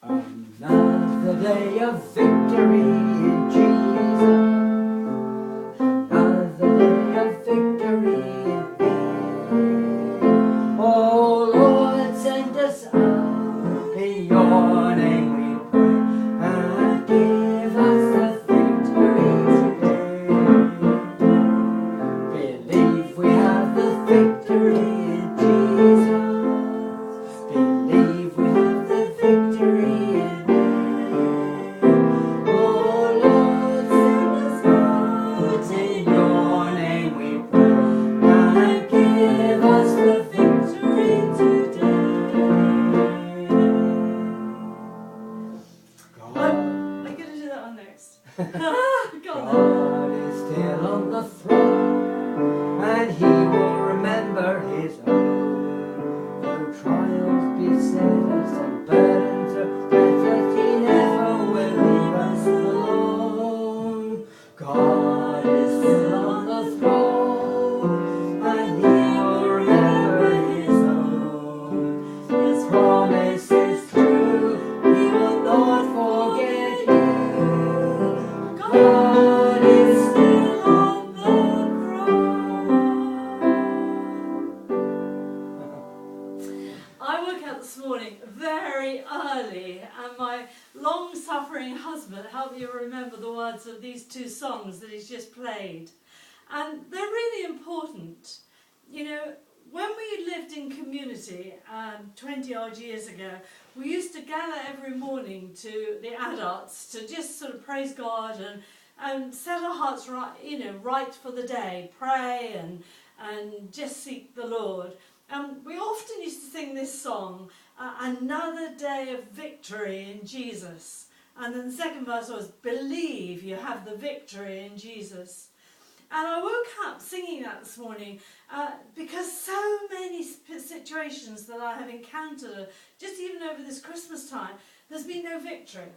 Another day of victory in Jesus. Another day of victory in Him. Oh Lord, send us out in your name we pray, and give us the victory today. Believe we have the victory in Jesus. Believe we have the victory in Him. Oh Lord, send us out in your name we pray, and give us the victory today. I'm going to do that one next. Go on then. God is still on the throne, and He will remember His own. Though trials beset us and burdens oppress us, He never will leave us alone. God is still on the throne, and He will remember His own. His promise is true, He will not forget you. God is still on the throne. I woke up this morning very early, and my long-suffering husband helped me remember the words of these two songs that he's just played. And they're really important. You know, when we lived in community 20 odd years ago, we used to gather every morning to the adults to just sort of praise God and set our hearts right, right for the day, pray and just seek the Lord. And we often used to sing this song, Another Day of Victory in Jesus. And then the second verse was, believe you have the victory in Jesus. And I woke up singing that this morning because so many situations that I have encountered, just even over this Christmas time, there's been no victory.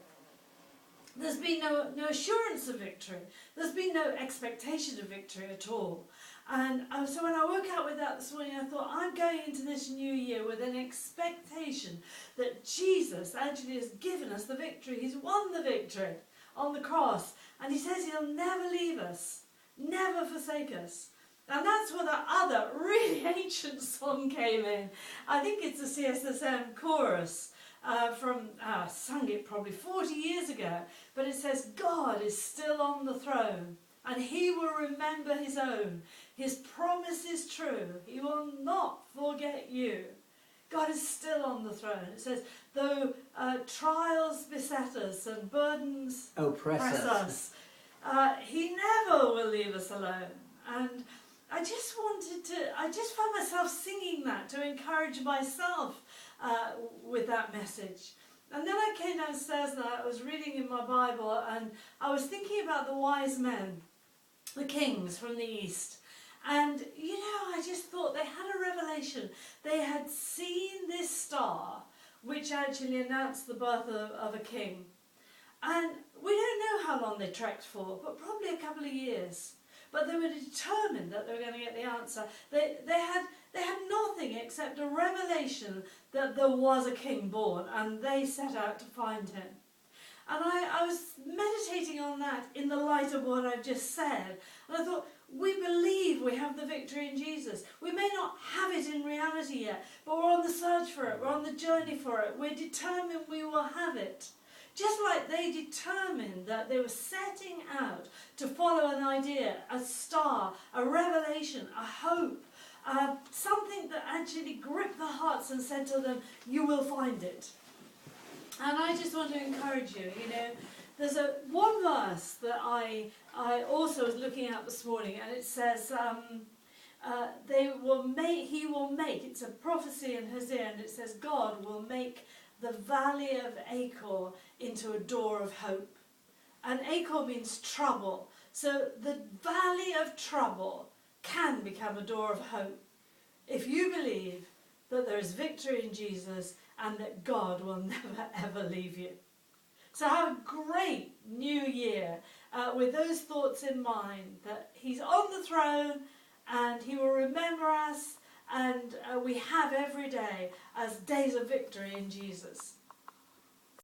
There's been no assurance of victory. There's been no expectation of victory at all. And so when I woke up with that this morning, I thought, I'm going into this new year with an expectation that Jesus actually has given us the victory. He's won the victory on the cross. And He says He'll never leave us, never forsake us. And that's where the other really ancient song came in. I think it's the CSSM chorus sung it probably 40 years ago. But it says, God is still on the throne, and He will remember His own. His promise is true. He will not forget you. God is still on the throne. It says, though trials beset us and burdens Oppress press us, He never will leave us alone. And I just found myself singing that to encourage myself with that message. And then I came downstairs and I was reading in my Bible, and I was thinking about the wise men, the kings from the east. And, I just thought they had a revelation. They had seen this star, which actually announced the birth of a king. And we don't know how long they trekked for, but probably a couple of years. But they were determined that they were going to get the answer. They had nothing except a revelation that there was a king born, and they set out to find him. And I was meditating on that in the light of what I've just said. And I thought, we believe we have the victory in Jesus. We may not have it in reality yet, but we're on the search for it. We're on the journey for it. We're determined we will have it. Just like they determined that they were setting out to follow an idea, a star, a revelation, a hope, something that actually gripped their hearts and said to them, you will find it. And I just want to encourage you, there's one verse that I also was looking at this morning, and it says, He will make, it's a prophecy in Hosea, and it says, God will make the valley of Achor into a door of hope. And Achor means trouble. So the valley of trouble can become a door of hope if you believe that there is victory in Jesus and that God will never ever leave you. So have a great new year with those thoughts in mind, that He's on the throne and He will remember us, and we have every day as days of victory in Jesus.